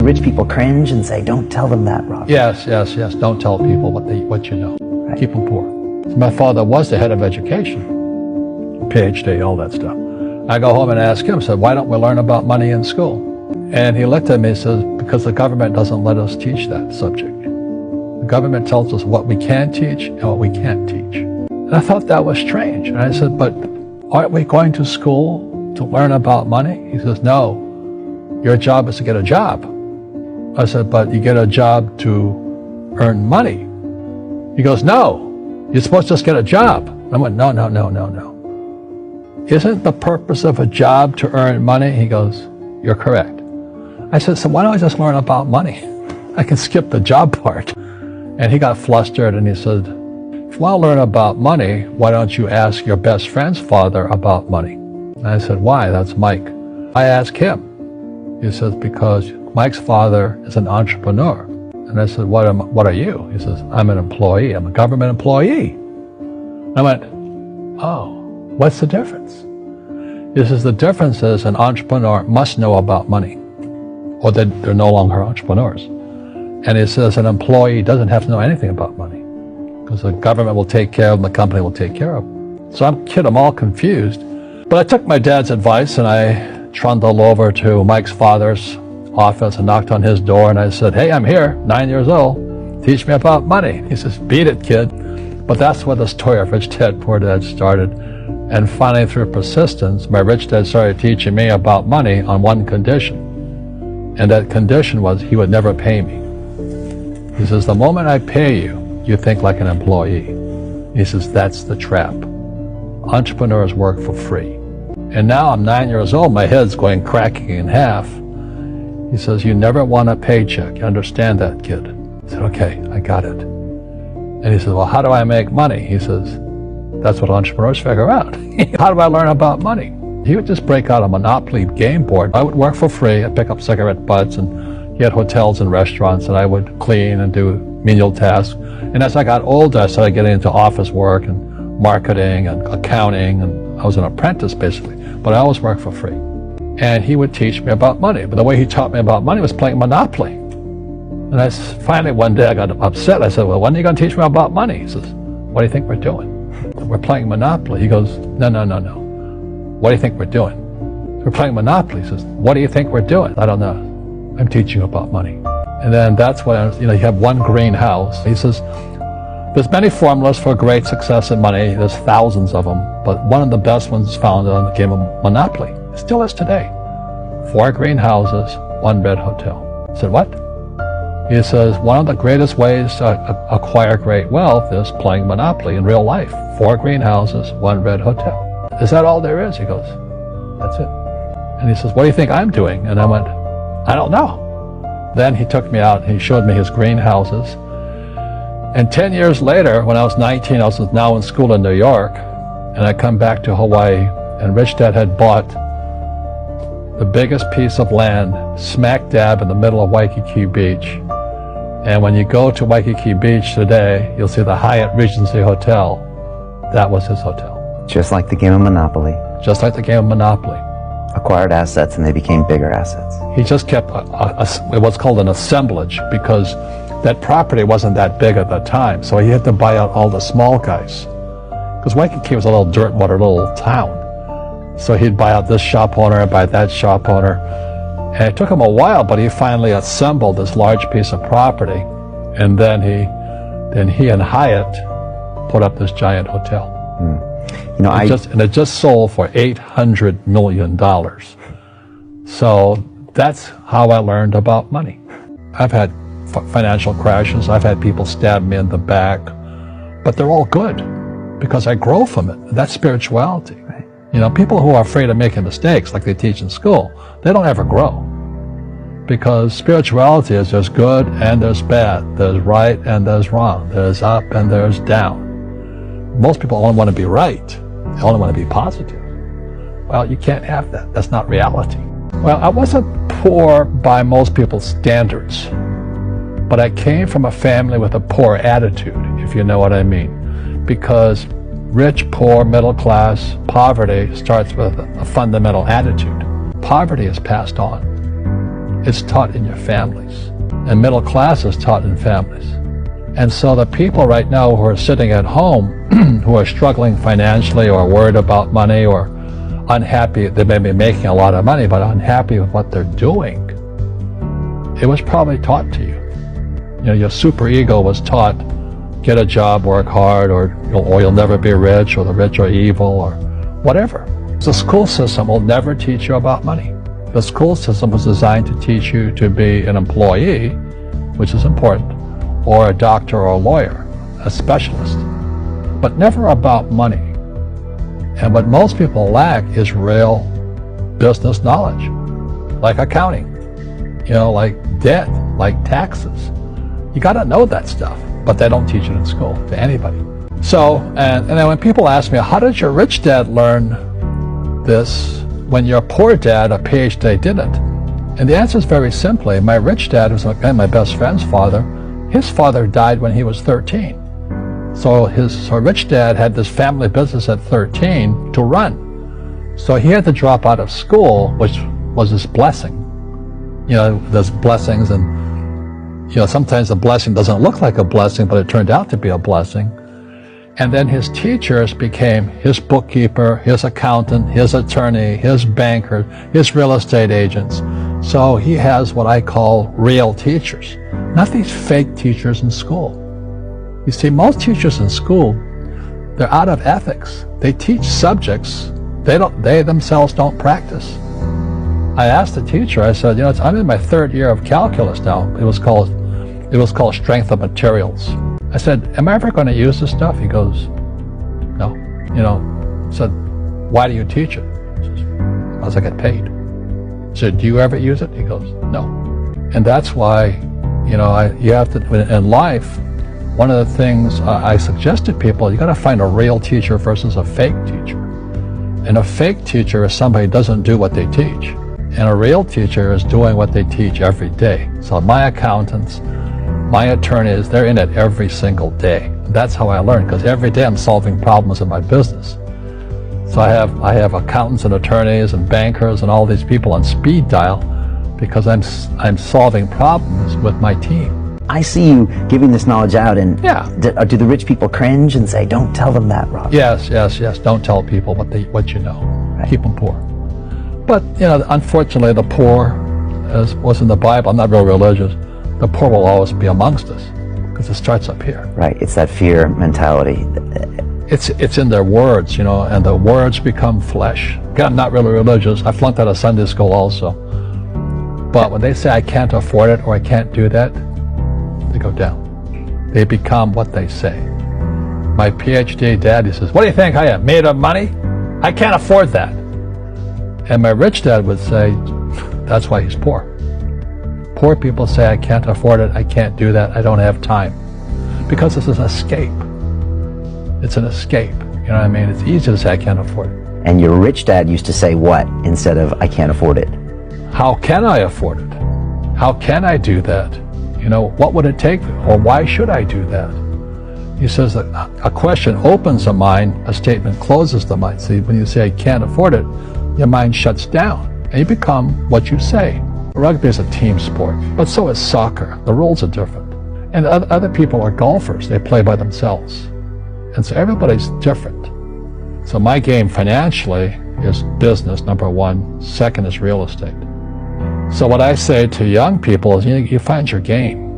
Rich people cringe and say, don't tell them that, Rob. Yes. Don't tell people what you know. Right. Keep them poor. My father was the head of education, PhD, all that stuff. I go home and ask him, said, why don't we learn about money in school? And he looked at me and says, because the government doesn't let us teach that subject. The government tells us what we can teach and what we can't teach. And I thought that was strange. And I said, but aren't we going to school to learn about money? He says, no, your job is to get a job. I said, but you get a job to earn money. He goes, no, you're supposed to just get a job. I went, no. Isn't the purpose of a job to earn money? He goes, you're correct. I said, so why don't I just learn about money? I can skip the job part. And he got flustered and he said, if you want to learn about money, why don't you ask your best friend's father about money? And I said, why? That's Mike. I asked him. He says, because Mike's father is an entrepreneur. And I said, what are you? He says, I'm an employee. I'm a government employee. And I went, oh, what's the difference? He says, the difference is an entrepreneur must know about money, or they're no longer entrepreneurs. And he says an employee doesn't have to know anything about money, because the government will take care of them, the company will take care of them. So I'm all confused. But I took my dad's advice and I trundled over to Mike's father's office and knocked on his door and I said, hey, I'm here, 9 years old, teach me about money. He says, beat it, kid. But that's where the story of Rich Dad, Poor Dad started. And finally, through persistence, my rich dad started teaching me about money on one condition. And that condition was he would never pay me. He says, the moment I pay you, you think like an employee. He says, that's the trap. Entrepreneurs work for free. And now I'm 9 years old, my head's going cracking in half. He says, you never want a paycheck. You understand that, kid? I said, okay, I got it. And he says, well, how do I make money? He says, that's what entrepreneurs figure out. How do I learn about money? He would just break out a Monopoly game board. I would work for free. I'd pick up cigarette butts, and he had hotels and restaurants, and I would clean and do menial tasks. And as I got older, I started getting into office work and marketing and accounting, and I was an apprentice basically, but I always worked for free. And he would teach me about money, but the way he taught me about money was playing Monopoly. And finally one day I got upset. I said, well, when are you going to teach me about money? He says, what do you think we're doing? We're playing Monopoly. He goes, no. What do you think we're doing? We're playing Monopoly. He says, what do you think we're doing? I don't know. I'm teaching you about money. And then that's when, you have one green house. He says, there's many formulas for great success in money. There's thousands of them. But one of the best ones is found on the game of Monopoly. It still is today. 4 green houses, 1 red hotel. I said, what? He says, one of the greatest ways to acquire great wealth is playing Monopoly in real life. 4 green houses, 1 red hotel. Is that all there is? He goes, that's it. And he says, what do you think I'm doing? And I went, I don't know. Then he took me out and he showed me his green houses. And 10 years later, when I was 19, I was now in school in New York, and I come back to Hawaii, and Rich Dad had bought the biggest piece of land smack dab in the middle of Waikiki Beach. And when you go to Waikiki Beach today, you'll see the Hyatt Regency Hotel. That was his hotel. Just like the game of Monopoly. Just like the game of Monopoly. Acquired assets and they became bigger assets. He just kept what's called an assemblage, because that property wasn't that big at the time, so he had to buy out all the small guys. Because Waikiki was a little dirtwater little town. So he'd buy out this shop owner, buy that shop owner. And it took him a while, but he finally assembled this large piece of property. And then he and Hyatt put up this giant hotel. And it just sold for $800 million. So that's how I learned about money. I've had financial crashes. I've had people stab me in the back, but they're all good because I grow from it. That's spirituality. Right. People who are afraid of making mistakes, like they teach in school, they don't ever grow, because spirituality is there's good and there's bad, there's right and there's wrong, there's up and there's down. Most people only want to be right. They only want to be positive. Well, you can't have that. That's not reality. Well, I wasn't poor by most people's standards, but I came from a family with a poor attitude, if you know what I mean. Because rich, poor, middle class, poverty starts with a fundamental attitude. Poverty is passed on. It's taught in your families. And middle class is taught in families. And so the people right now who are sitting at home, who are struggling financially or worried about money or unhappy, they may be making a lot of money, but unhappy with what they're doing, it was probably taught to you. You know, your superego was taught, get a job, work hard, or you'll never be rich, or the rich are evil, or whatever. The school system will never teach you about money. The school system was designed to teach you to be an employee, which is important, or a doctor or a lawyer, a specialist, but never about money. And what most people lack is real business knowledge, like accounting, you know, like debt, like taxes. You got to know that stuff, but they don't teach it in school to anybody. So, and then when people ask me, how did your rich dad learn this when your poor dad, a PhD, didn't? And the answer is very simply, my rich dad was my best friend's father. His father died when he was 13. So his rich dad had this family business at 13 to run. So he had to drop out of school, which was his blessing. You know, there's blessings, and you know, sometimes a blessing doesn't look like a blessing, but it turned out to be a blessing. And then his teachers became his bookkeeper, his accountant, his attorney, his banker, his real estate agents. So he has what I call real teachers, not these fake teachers in school. You see, most teachers in school, they're out of ethics. They teach subjects they themselves don't practice. I asked the teacher, I said, you know, I'm in my third year of calculus now. It was called strength of materials. I said, am I ever going to use this stuff? He goes, no. You know, I said, why do you teach it? He says, because I get paid. I said, do you ever use it? He goes, no. And that's why, you know, you have to, in life, one of the things I suggest to people, you got to find a real teacher versus a fake teacher. And a fake teacher is somebody who doesn't do what they teach. And a real teacher is doing what they teach every day. So my accountants, my attorneys, they're in it every single day. That's how I learn, because every day I'm solving problems in my business. So I have accountants and attorneys and bankers and all these people on speed dial because I'm solving problems with my team. I see you giving this knowledge out, and Yeah. do the rich people cringe and say, don't tell them that, Rob? Yes. Don't tell people what you know. Right. Keep them poor. But, you know, unfortunately, the poor, as was in the Bible, I'm not real religious, the poor will always be amongst us because it starts up here. Right, it's that fear mentality. It's in their words, you know, and the words become flesh. God, I'm not really religious. I flunked out of Sunday school also. But when they say I can't afford it or I can't do that, they go down. They become what they say. My PhD daddy says, what do you think I am, made of money? I can't afford that. And my rich dad would say, that's why he's poor. Poor people say, I can't afford it, I can't do that, I don't have time. Because this is an escape. It's an escape. You know what I mean? It's easy to say, I can't afford it. And your rich dad used to say what instead of, I can't afford it? How can I afford it? How can I do that? You know, what would it take? Or why should I do that? He says that a question opens the mind, a statement closes the mind. See, when you say, I can't afford it, your mind shuts down, and you become what you say. Rugby is a team sport, but so is soccer. The rules are different. And other people are golfers. They play by themselves. And so everybody's different. So my game financially is business, number one. Second is real estate. So what I say to young people is, you find your game.